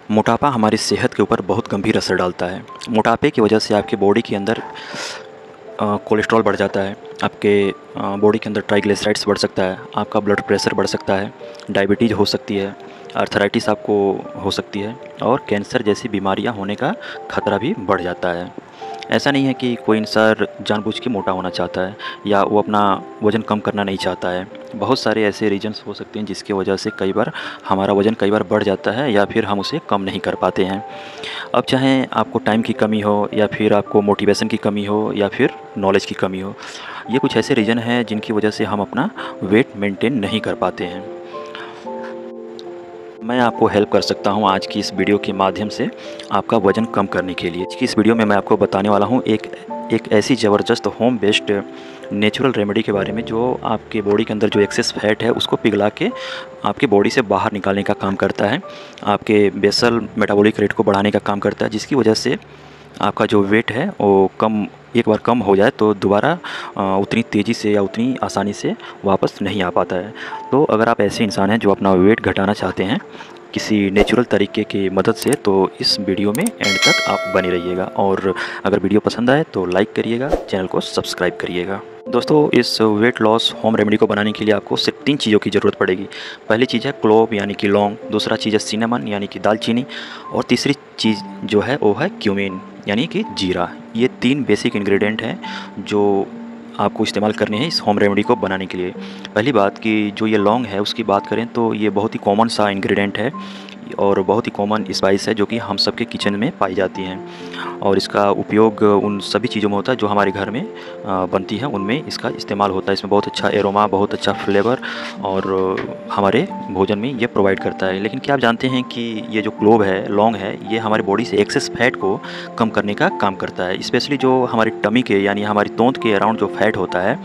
मोटापा हमारी सेहत के ऊपर बहुत गंभीर असर डालता है। मोटापे की वजह से आपके बॉडी के अंदर कोलेस्ट्रॉल बढ़ जाता है, आपके बॉडी के अंदर ट्राइग्लिसराइड्स बढ़ सकता है, आपका ब्लड प्रेशर बढ़ सकता है, डायबिटीज़ हो सकती है, आर्थराइटिस आपको हो सकती है और कैंसर जैसी बीमारियां होने का खतरा भी बढ़ जाता है। ऐसा नहीं है कि कोई इंसान जानबूझ के मोटा होना चाहता है या वो अपना वज़न कम करना नहीं चाहता है। बहुत सारे ऐसे रीज़न्स हो सकते हैं जिसकी वजह से कई बार हमारा वज़न कई बार बढ़ जाता है या फिर हम उसे कम नहीं कर पाते हैं। अब चाहे आपको टाइम की कमी हो या फिर आपको मोटिवेशन की कमी हो या फिर नॉलेज की कमी हो, ये कुछ ऐसे रीज़न हैं जिनकी वजह से हम अपना वेट मेंटेन नहीं कर पाते हैं। मैं आपको हेल्प कर सकता हूं आज की इस वीडियो के माध्यम से आपका वज़न कम करने के लिए। आज की इस वीडियो में मैं आपको बताने वाला हूं एक ऐसी ज़बरदस्त होम बेस्ड नेचुरल रेमेडी के बारे में जो आपके बॉडी के अंदर जो एक्सेस फैट है उसको पिघला के आपके बॉडी से बाहर निकालने का काम करता है, आपके बेसल मेटाबॉलिक रेट को बढ़ाने का काम करता है, जिसकी वजह से आपका जो वेट है वो एक बार कम हो जाए तो दोबारा उतनी तेज़ी से या उतनी आसानी से वापस नहीं आ पाता है। तो अगर आप ऐसे इंसान हैं जो अपना वेट घटाना चाहते हैं किसी नेचुरल तरीके की मदद से, तो इस वीडियो में एंड तक आप बने रहिएगा और अगर वीडियो पसंद आए तो लाइक करिएगा, चैनल को सब्सक्राइब करिएगा। दोस्तों, इस वेट लॉस होम रेमेडी को बनाने के लिए आपको सिर्फ 3 चीज़ों की ज़रूरत पड़ेगी। पहली चीज़ है क्लोव यानी कि लौंग, दूसरा चीज़ है सिनेमन यानी कि दालचीनी और तीसरी चीज़ जो है वो है क्यूमीन यानी कि जीरा। ये 3 बेसिक इंग्रेडिएंट हैं जो आपको इस्तेमाल करने हैं इस होम रेमेडी को बनाने के लिए। पहली बात कि जो ये लौंग है उसकी बात करें तो ये बहुत ही कॉमन सा इंग्रेडिएंट है और बहुत ही कॉमन स्पाइस है जो कि हम सबके किचन में पाई जाती हैं और इसका उपयोग उन सभी चीज़ों में होता है जो हमारे घर में बनती हैं, उनमें इसका इस्तेमाल होता है। इसमें बहुत अच्छा एरोमा, बहुत अच्छा फ्लेवर और हमारे भोजन में ये प्रोवाइड करता है। लेकिन क्या आप जानते हैं कि ये जो क्लोव है, लौंग है, ये हमारे बॉडी से एक्सेस फैट को कम करने का काम करता है। स्पेशली जो हमारी टमी के यानी हमारी तोंद के अराउंड जो फैट होता है,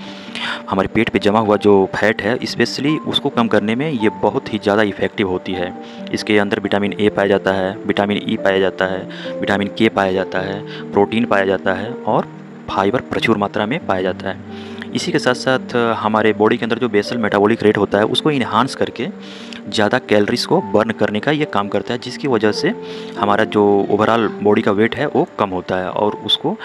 हमारे पेट पे जमा हुआ जो फैट है, स्पेशली उसको कम करने में ये बहुत ही ज़्यादा इफ़ेक्टिव होती है। इसके अंदर विटामिन ए पाया जाता है, विटामिन ई पाया जाता है, विटामिन के पाया जाता है, प्रोटीन पाया जाता है और फाइबर प्रचुर मात्रा में पाया जाता है। इसी के साथ साथ हमारे बॉडी के अंदर जो बेसल मेटाबॉलिक रेट होता है उसको इन्हांस करके ज़्यादा कैलोरीज़ को बर्न करने का ये काम करता है, जिसकी वजह से हमारा जो ओवरऑल बॉडी का वेट है वो कम होता है और उसको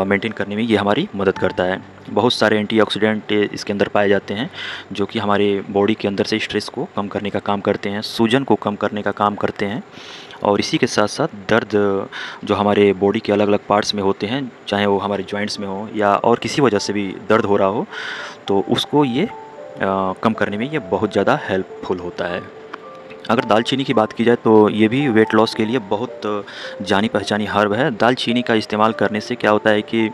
मेंटेन करने में ये हमारी मदद करता है। बहुत सारे एंटीऑक्सीडेंट इसके अंदर पाए जाते हैं जो कि हमारे बॉडी के अंदर से स्ट्रेस को कम करने का काम करते हैं, सूजन को कम करने का काम करते हैं और इसी के साथ साथ दर्द जो हमारे बॉडी के अलग अलग पार्ट्स में होते हैं, चाहे वो हमारे जॉइंट्स में हो या और किसी वजह से भी दर्द हो रहा हो, तो उसको ये कम करने में ये बहुत ज़्यादा हेल्पफुल होता है। अगर दालचीनी की बात की जाए तो ये भी वेट लॉस के लिए बहुत जानी पहचानी हर्ब है। दालचीनी का इस्तेमाल करने से क्या होता है कि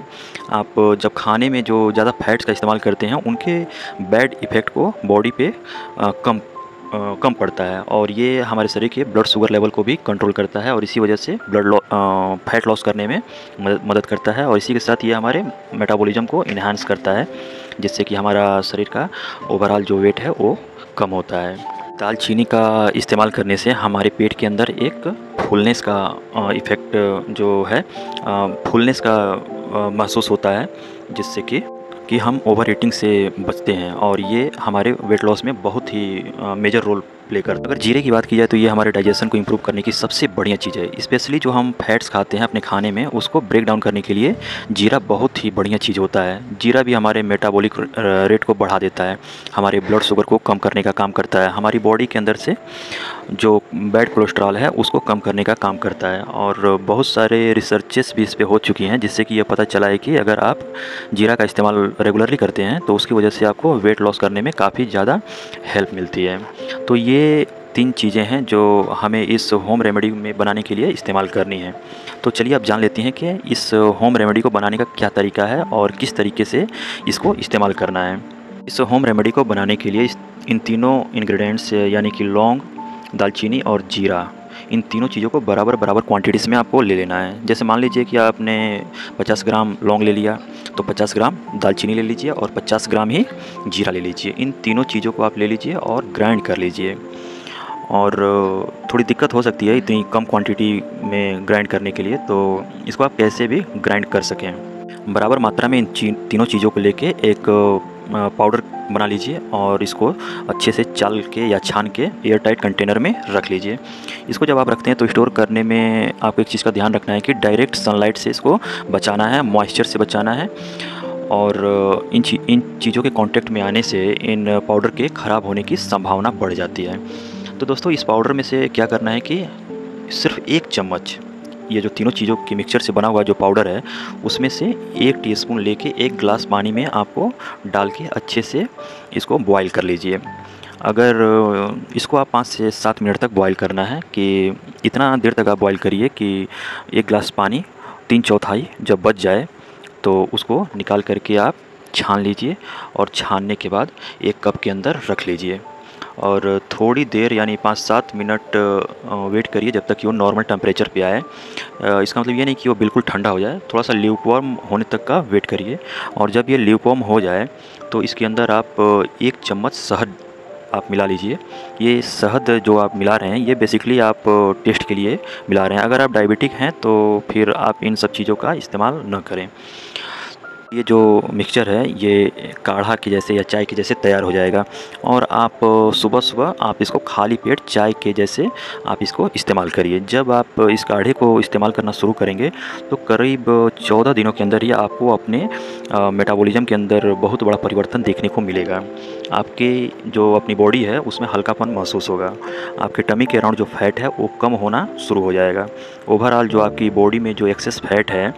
आप जब खाने में जो ज़्यादा फैट्स का इस्तेमाल करते हैं उनके बैड इफ़ेक्ट को बॉडी पे कम पड़ता है और ये हमारे शरीर के ब्लड शुगर लेवल को भी कंट्रोल करता है और इसी वजह से फैट लॉस करने में मदद करता है और इसी के साथ ये हमारे मेटाबॉलिज्म को इन्हांस करता है, जिससे कि हमारा शरीर का ओवरऑल जो वेट है वो कम होता है। दालचीनी का इस्तेमाल करने से हमारे पेट के अंदर एक फुलनेस का इफ़ेक्ट जो है, फुलनेस का महसूस होता है, जिससे कि हम ओवर ईटिंग से बचते हैं और ये हमारे वेट लॉस में बहुत ही मेजर रोल प्ले करता है। अगर जीरे की बात की जाए तो ये हमारे डाइजेशन को इम्प्रूव करने की सबसे बढ़िया चीज़ है। स्पेशली जो हम फैट्स खाते हैं अपने खाने में उसको ब्रेक डाउन करने के लिए जीरा बहुत ही बढ़िया चीज़ होता है। जीरा भी हमारे मेटाबॉलिक रेट को बढ़ा देता है, हमारे ब्लड शुगर को कम करने का काम करता है, हमारी बॉडी के अंदर से जो बैड कोलेस्ट्रॉल है उसको कम करने का काम करता है और बहुत सारे रिसर्चेस भी इस पे हो चुकी हैं, जिससे कि ये पता चला है कि अगर आप जीरा का इस्तेमाल रेगुलरली करते हैं तो उसकी वजह से आपको वेट लॉस करने में काफ़ी ज़्यादा हेल्प मिलती है। तो ये 3 चीज़ें हैं जो हमें इस होम रेमेडी में बनाने के लिए इस्तेमाल करनी है। तो चलिए अब जान लेते हैं कि इस होम रेमेडी को बनाने का क्या तरीका है और किस तरीके से इसको इस्तेमाल करना है। इस होम रेमेडी को बनाने के लिए इन तीनों इंग्रेडिएंट्स यानी कि लौंग, दालचीनी और जीरा, इन तीनों चीज़ों को बराबर बराबर क्वांटिटीज़ में आपको ले लेना है। जैसे मान लीजिए कि आपने 50 ग्राम लौंग ले लिया तो 50 ग्राम दालचीनी ले लीजिए और 50 ग्राम ही जीरा ले लीजिए। इन तीनों चीज़ों को आप ले लीजिए और ग्राइंड कर लीजिए। और थोड़ी दिक्कत हो सकती है इतनी कम क्वांटिटी में ग्राइंड करने के लिए, तो इसको आप कैसे भी ग्राइंड कर सकें। बराबर मात्रा में इन तीनों चीज़ों को लेके एक पाउडर बना लीजिए और इसको अच्छे से चाल के या छान के एयर टाइट कंटेनर में रख लीजिए। इसको जब आप रखते हैं तो स्टोर करने में आपको एक चीज़ का ध्यान रखना है कि डायरेक्ट सनलाइट से इसको बचाना है, मॉइस्चर से बचाना है। और इन चीज़ों के कांटेक्ट में आने से इन पाउडर के ख़राब होने की संभावना बढ़ जाती है। तो दोस्तों, इस पाउडर में से क्या करना है कि सिर्फ 1 चम्मच, ये जो तीनों चीज़ों के मिक्सचर से बना हुआ जो पाउडर है, उसमें से 1 टीस्पून लेके 1 गिलास पानी में आपको डाल के अच्छे से इसको बॉईल कर लीजिए। अगर इसको आप 5 से 7 मिनट तक बॉईल करना है, कि इतना देर तक आप बॉईल करिए कि 1 गिलास पानी 3/4 जब बच जाए तो उसको निकाल करके आप छान लीजिए और छानने के बाद एक कप के अंदर रख लीजिए और थोड़ी देर यानी 5-7 मिनट वेट करिए जब तक कि वो नॉर्मल टेम्परेचर पे आए। इसका मतलब ये नहीं कि वो बिल्कुल ठंडा हो जाए, थोड़ा सा ल्यूकवार्म होने तक का वेट करिए। और जब ये ल्यूकवार्म हो जाए तो इसके अंदर आप 1 चम्मच शहद आप मिला लीजिए। ये शहद जो आप मिला रहे हैं ये बेसिकली आप टेस्ट के लिए मिला रहे हैं। अगर आप डायबिटिक हैं तो फिर आप इन सब चीज़ों का इस्तेमाल न करें। ये जो मिक्सचर है ये काढ़ा के जैसे या चाय के जैसे तैयार हो जाएगा और आप सुबह-सुबह आप इसको खाली पेट चाय के जैसे आप इसको इस्तेमाल करिए। जब आप इस काढ़े को इस्तेमाल करना शुरू करेंगे तो करीब 14 दिनों के अंदर ही आपको अपने मेटाबॉलिज़्म के अंदर बहुत बड़ा परिवर्तन देखने को मिलेगा। आपकी जो अपनी बॉडी है उसमें हल्कापन महसूस होगा। आपके टमी के अराउंड जो फैट है वो कम होना शुरू हो जाएगा। ओवरऑल जो आपकी बॉडी में जो एक्सेस फैट है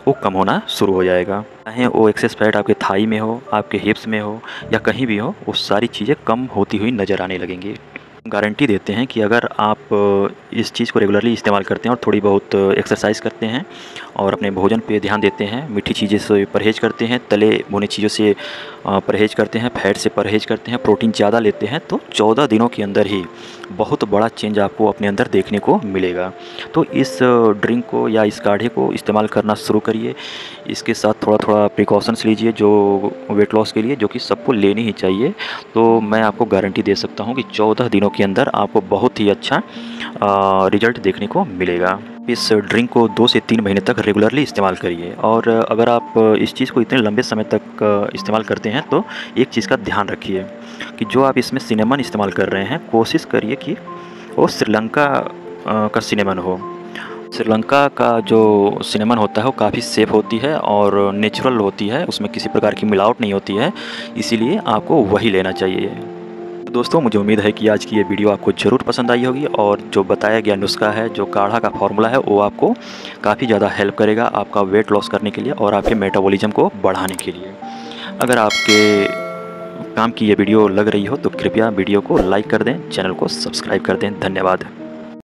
वो कम होना शुरू हो जाएगा। चाहे वो एक्सेस फैट आपके थाई में हो, आपके हिप्स में हो या कहीं भी हो, वो सारी चीज़ें कम होती हुई नज़र आने लगेंगी। गारंटी देते हैं कि अगर आप इस चीज़ को रेगुलरली इस्तेमाल करते हैं और थोड़ी बहुत एक्सरसाइज करते हैं और अपने भोजन पे ध्यान देते हैं, मीठी चीज़ें से परहेज़ करते हैं, तले भुने चीज़ों से परहेज़ करते हैं, फैट से परहेज़ करते हैं, प्रोटीन ज़्यादा लेते हैं, तो 14 दिनों के अंदर ही बहुत बड़ा चेंज आपको अपने अंदर देखने को मिलेगा। तो इस ड्रिंक को या इस काढ़े को इस्तेमाल करना शुरू करिए। इसके साथ थोड़ा-थोड़ा प्रिकॉशंस लीजिए जो वेट लॉस के लिए, जो कि सबको लेनी ही चाहिए। तो मैं आपको गारंटी दे सकता हूँ कि 14 दिनों के अंदर आपको बहुत ही अच्छा रिज़ल्ट देखने को मिलेगा। इस ड्रिंक को 2 से 3 महीने तक रेगुलरली इस्तेमाल करिए और अगर आप इस चीज़ को इतने लंबे समय तक इस्तेमाल करते हैं तो एक चीज़ का ध्यान रखिए कि जो आप इसमें सिनेमन इस्तेमाल कर रहे हैं, कोशिश करिए कि वो श्रीलंका का सिनेमन हो। श्रीलंका का जो सिनेमन होता है वो काफ़ी सेफ़ होती है और नेचुरल होती है, उसमें किसी प्रकार की मिलावट नहीं होती है, इसीलिए आपको वही लेना चाहिए। दोस्तों, मुझे उम्मीद है कि आज की ये वीडियो आपको ज़रूर पसंद आई होगी और जो बताया गया नुस्खा है, जो काढ़ा का फॉर्मूला है, वो आपको काफ़ी ज़्यादा हेल्प करेगा आपका वेट लॉस करने के लिए और आपके मेटाबॉलिज़्म को बढ़ाने के लिए। अगर आपके काम की ये वीडियो लग रही हो तो कृपया वीडियो को लाइक कर दें, चैनल को सब्सक्राइब कर दें। धन्यवाद।